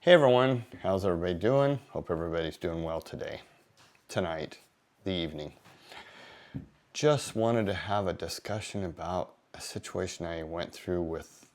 Hey everyone, how's everybody doing? Hope everybody's doing well tonight, the evening. Just wanted to have a discussion about a situation I went through with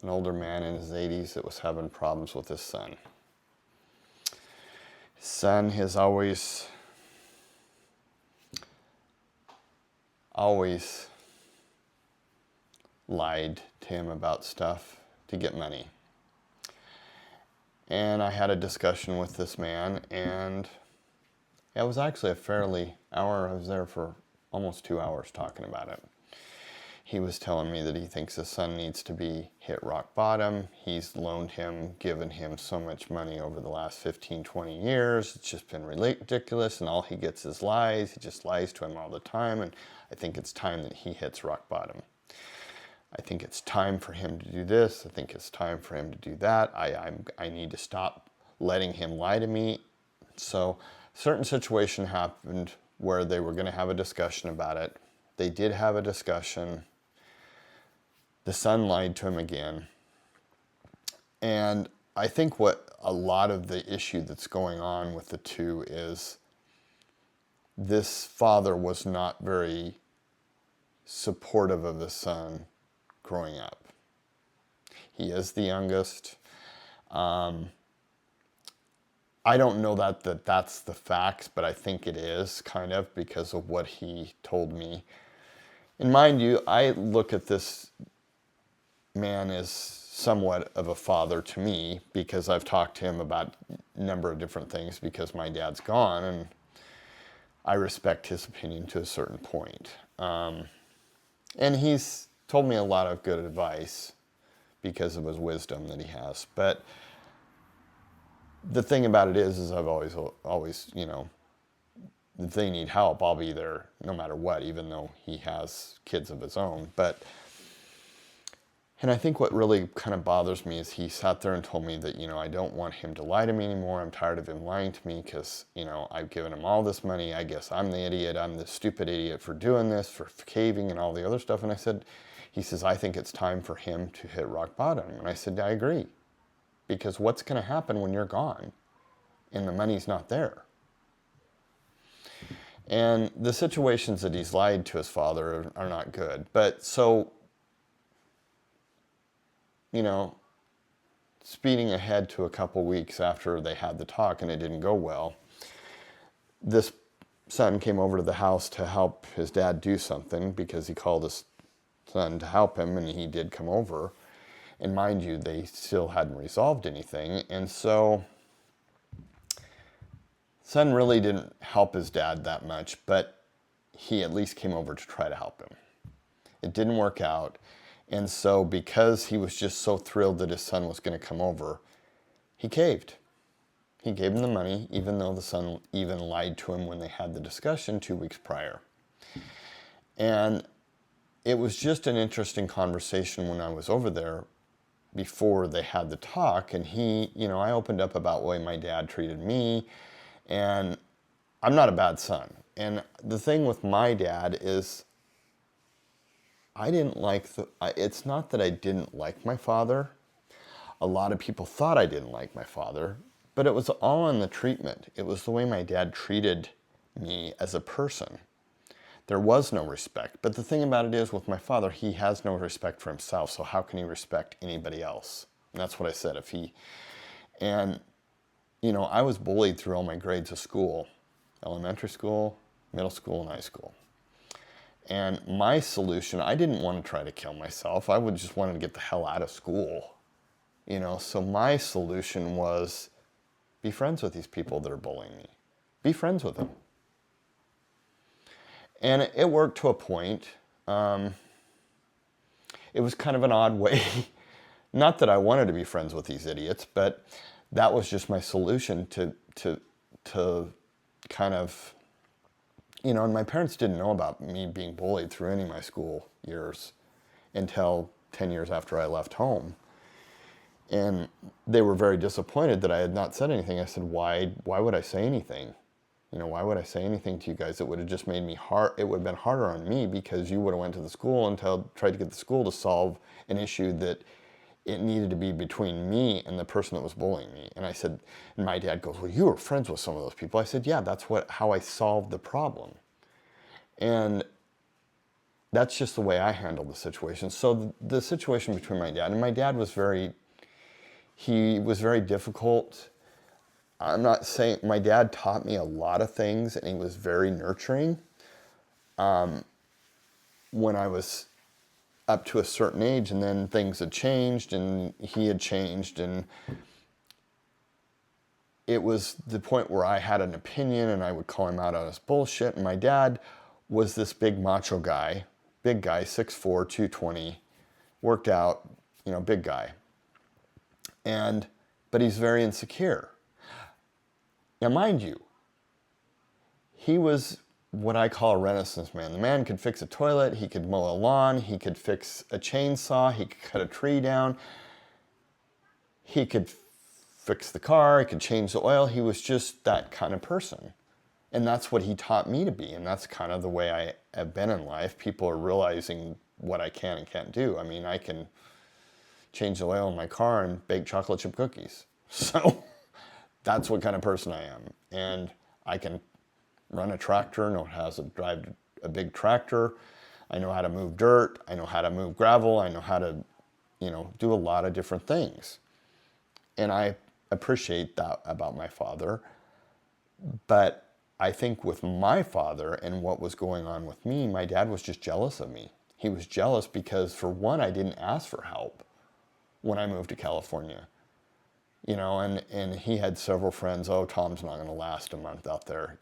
an older man in his 80s that was having problems with his son. His son has always lied to him about stuff to get money. And I had a discussion with this man, and it was actually a fairly hour. I was there for almost 2 hours talking about it. He was telling me that he thinks his son needs to be hit rock bottom. He's loaned him, given him so much money over the last 15, 20 years. It's just been ridiculous, and all he gets is lies. He just lies to him all the time, and I think it's time that he hits rock bottom. I think it's time for him to do this. I think it's time for him to do that. I need to stop letting him lie to me. So a certain situation happened where they were going to have a discussion about it. They did have a discussion. The son lied to him again. And I think what a lot of the issue that's going on with the two is this father was not very supportive of his son growing up. He is the youngest. I don't know that's the facts, but I think it is kind of because of what he told me. And mind you, I look at this man as somewhat of a father to me because I've talked to him about a number of different things because my dad's gone, and I respect his opinion to a certain point. And he's told me a lot of good advice because of his wisdom that he has. But the thing about it is I've always, if they need help, I'll be there no matter what, even though he has kids of his own. And I think what really kind of bothers me is he sat there and told me that, I don't want him to lie to me anymore. I'm tired of him lying to me because, I've given him all this money. I guess I'm the idiot. I'm the stupid idiot for doing this, for caving and all the other stuff. And he says, I think it's time for him to hit rock bottom. And I said, I agree. Because what's going to happen when you're gone and the money's not there? And the situations that he's lied to his father are not good. But so, speeding ahead to a couple weeks after they had the talk and it didn't go well, this son came over to the house to help his dad do something because he called his son to help him, and he did come over. And mind you, they still hadn't resolved anything. And so son really didn't help his dad that much, but he at least came over to try to help him. It didn't work out. And so because he was just so thrilled that his son was going to come over, he caved. He gave him the money, even though the son even lied to him when they had the discussion 2 weeks prior. And it was just an interesting conversation when I was over there before they had the talk. And I opened up about the way my dad treated me. And I'm not a bad son. And the thing with my dad is I didn't like it's not that I didn't like my father. A lot of people thought I didn't like my father, but it was all in the treatment. It was the way my dad treated me as a person. There was no respect. But the thing about it is with my father, he has no respect for himself. So how can he respect anybody else? And that's what I said. I was bullied through all my grades of school, elementary school, middle school, and high school. And my solution, I didn't want to try to kill myself. I would just wanted to get the hell out of school. So my solution was be friends with these people that are bullying me. Be friends with them. And it worked to a point. It was kind of an odd way. Not that I wanted to be friends with these idiots, but that was just my solution to kind of, and my parents didn't know about me being bullied through any of my school years until 10 years after I left home. And they were very disappointed that I had not said anything. I said, why would I say anything? Why would I say anything to you guys? It would have just made me it would have been harder on me because you would have went to the school and tried to get the school to solve an issue that it needed to be between me and the person that was bullying me. And I said, and my dad goes, well, you were friends with some of those people. I said, yeah, that's how I solved the problem. And that's just the way I handled the situation. So the situation between my dad, and my dad was he was very difficult. I'm not saying, my dad taught me a lot of things, and he was very nurturing. When I was up to a certain age, and then things had changed, and he had changed, and it was the point where I had an opinion, and I would call him out on his bullshit. And my dad was this big macho guy, big guy, 6'4", 220, worked out, big guy. But he's very insecure. Now, mind you, he was what I call a Renaissance man. The man could fix a toilet, he could mow a lawn, he could fix a chainsaw, he could cut a tree down, he could fix the car, he could change the oil. He was just that kind of person. And that's what he taught me to be. And that's kind of the way I have been in life. People are realizing what I can and can't do. I mean, I can change the oil in my car and bake chocolate chip cookies. So that's what kind of person I am. And I can run a tractor, know how to drive a big tractor. I know how to move dirt. I know how to move gravel. I know how to, do a lot of different things. And I appreciate that about my father. But I think with my father and what was going on with me, my dad was just jealous of me. He was jealous because, for one, I didn't ask for help when I moved to California. And he had several friends. Oh, Tom's not going to last a month out there.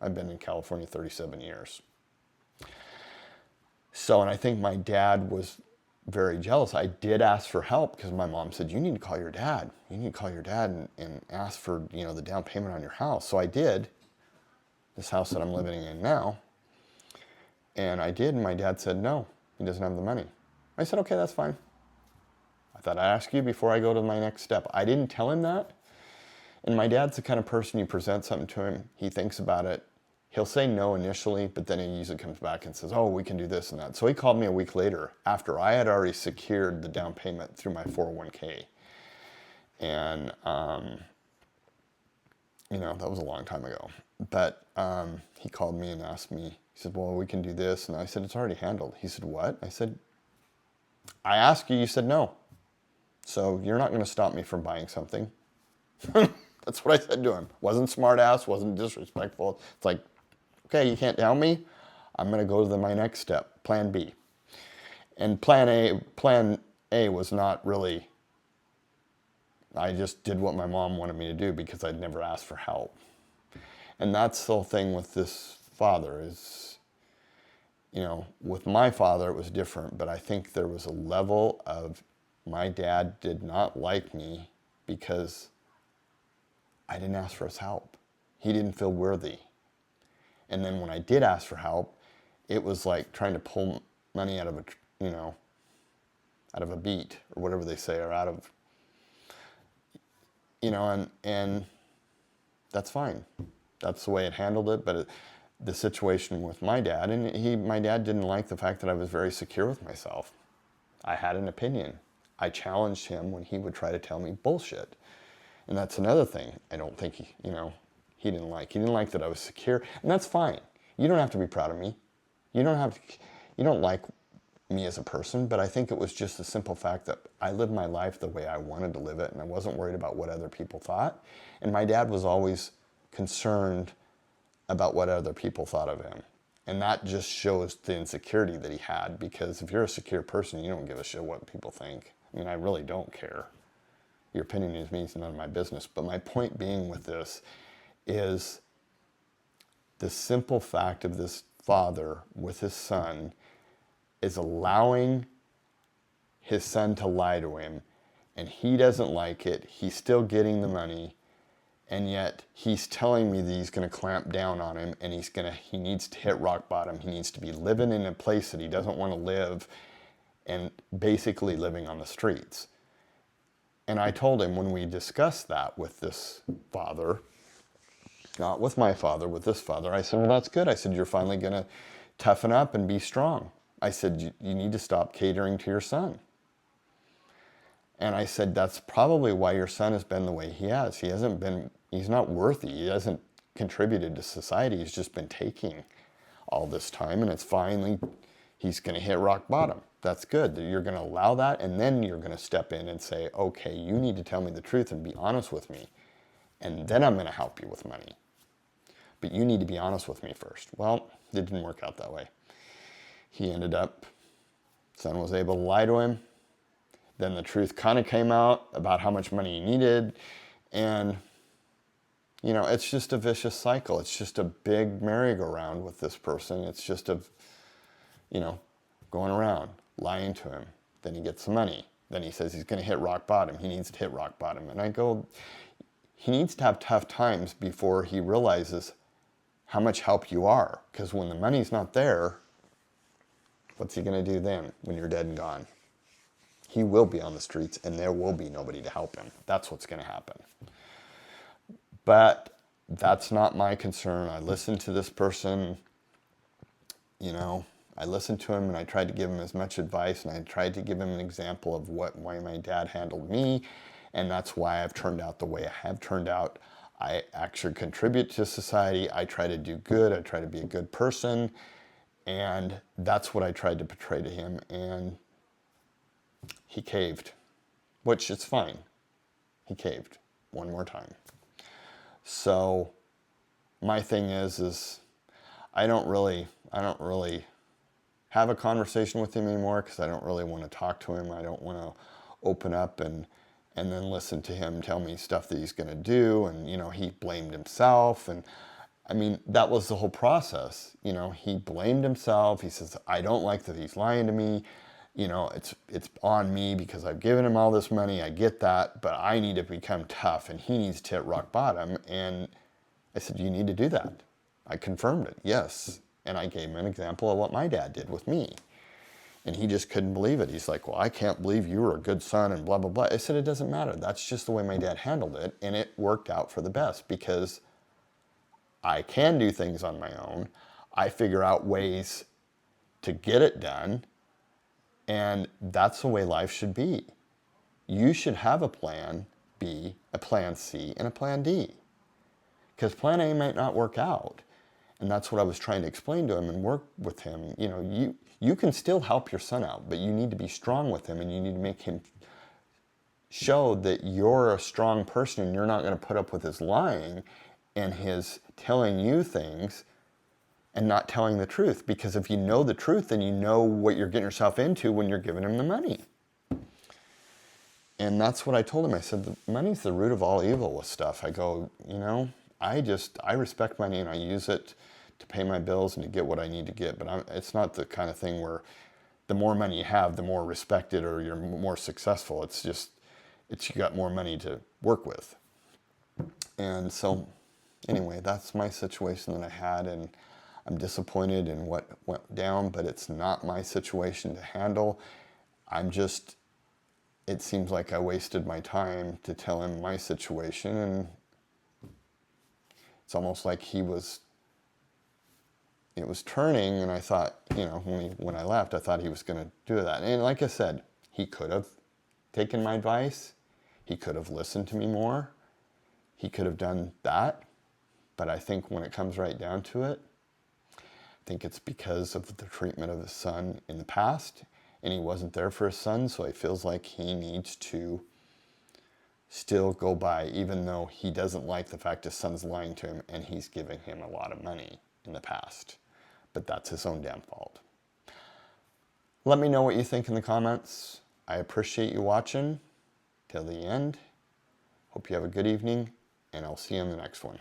I've been in California 37 years. So, and I think my dad was very jealous. I did ask for help because my mom said, you need to call your dad. You need to call your dad and ask for, the down payment on your house. So I did, this house that I'm living in now. And I did, and my dad said, no, he doesn't have the money. I said, okay, that's fine. I thought I'd ask you before I go to my next step. I didn't tell him that. And my dad's the kind of person, you present something to him, he thinks about it. He'll say no initially, but then he usually comes back and says, oh, we can do this and that. So he called me a week later after I had already secured the down payment through my 401k. And, that was a long time ago. But he called me and asked me, he said, well, we can do this. And I said, it's already handled. He said, what? I said, I asked you, you said no. So you're not going to stop me from buying something. That's what I said to him. Wasn't smart ass, wasn't disrespectful. It's like, okay, you can't tell me. I'm going to go to my next step, plan B. And plan A was not really, I just did what my mom wanted me to do because I'd never asked for help. And that's the whole thing with this father is, with my father it was different, but I think there was a level of, my dad did not like me because I didn't ask for his help. He didn't feel worthy. And then when I did ask for help, it was like trying to pull money out of a beet or whatever they say, or out of, and that's fine. That's the way it handled it. But the situation with my dad, and my dad didn't like the fact that I was very secure with myself. I had an opinion. I challenged him when he would try to tell me bullshit. And that's another thing I don't think he didn't like. He didn't like that I was secure. And that's fine. You don't have to be proud of me. You don't like me as a person, but I think it was just the simple fact that I lived my life the way I wanted to live it, and I wasn't worried about what other people thought. And my dad was always concerned about what other people thought of him. And that just shows the insecurity that he had, because if you're a secure person, you don't give a shit what people think. I mean, I really don't care. Your opinion is me, it's none of my business. But my point being with this is the simple fact of this father with his son is allowing his son to lie to him, and he doesn't like it. He's still getting the money, and yet he's telling me that he's going to clamp down on him, and he needs to hit rock bottom. He needs to be living in a place that he doesn't want to live, and basically living on the streets. And I told him when we discussed that with this father, not with my father, with this father, I said, well, that's good. I said, you're finally going to toughen up and be strong. I said, you need to stop catering to your son. And I said, that's probably why your son has been the way he has. He's not worthy. He hasn't contributed to society. He's just been taking all this time, and it's finally, he's going to hit rock bottom. That's good. You're going to allow that, and then you're going to step in and say, okay, you need to tell me the truth and be honest with me, and then I'm going to help you with money. But you need to be honest with me first. Well, it didn't work out that way. He ended up, son was able to lie to him. Then the truth kind of came out about how much money he needed. And, you know, it's just a vicious cycle. It's just a big merry-go-round with this person. It's just going around, lying to him. Then he gets the money. Then he says he's going to hit rock bottom. He needs to hit rock bottom. And I go, he needs to have tough times before he realizes how much help you are. Because when the money's not there, what's he going to do then when you're dead and gone? He will be on the streets and there will be nobody to help him. That's what's going to happen. But that's not my concern. I listened to this person, I listened to him and I tried to give him as much advice, and I tried to give him an example of why my dad handled me. And that's why I've turned out the way I have turned out. I actually contribute to society. I try to do good. I try to be a good person. And that's what I tried to portray to him. And he caved, which is fine. He caved one more time. So my thing is I don't really have a conversation with him anymore, because I don't really want to talk to him. I don't want to open up and then listen to him tell me stuff that he's going to do. And, he blamed himself. And I mean, that was the whole process. He blamed himself. He says, I don't like that he's lying to me. It's on me because I've given him all this money. I get that, but I need to become tough and he needs to hit rock bottom. And I said, you need to do that. I confirmed it. Yes. And I gave him an example of what my dad did with me. And he just couldn't believe it. He's like, well, I can't believe you were a good son and blah, blah, blah. I said, it doesn't matter. That's just the way my dad handled it. And it worked out for the best because I can do things on my own. I figure out ways to get it done. And that's the way life should be. You should have a plan B, a plan C, and a plan D. Because plan A might not work out. And that's what I was trying to explain to him and work with him. You can still help your son out, but you need to be strong with him, and you need to make him show that you're a strong person and you're not going to put up with his lying and his telling you things and not telling the truth. Because if you know the truth, then you know what you're getting yourself into when you're giving him the money. And that's what I told him. I said, the money's the root of all evil with stuff. I go, I respect money and I use it to pay my bills and to get what I need to get. But it's not the kind of thing where the more money you have, the more respected or you're more successful. It's you got more money to work with. And so anyway, that's my situation that I had, and I'm disappointed in what went down, but it's not my situation to handle. It seems like I wasted my time to tell him my situation, and it's almost like it was turning, and I thought, when I left, I thought he was going to do that. And like I said, he could have taken my advice. He could have listened to me more. He could have done that. But I think when it comes right down to it, I think it's because of the treatment of his son in the past, and he wasn't there for his son, so he feels like he needs to still go by, even though he doesn't like the fact his son's lying to him and he's giving him a lot of money in the past. But that's his own damn fault. Let me know what you think in the comments. I appreciate you watching till the end. Hope you have a good evening, and I'll see you in the next one.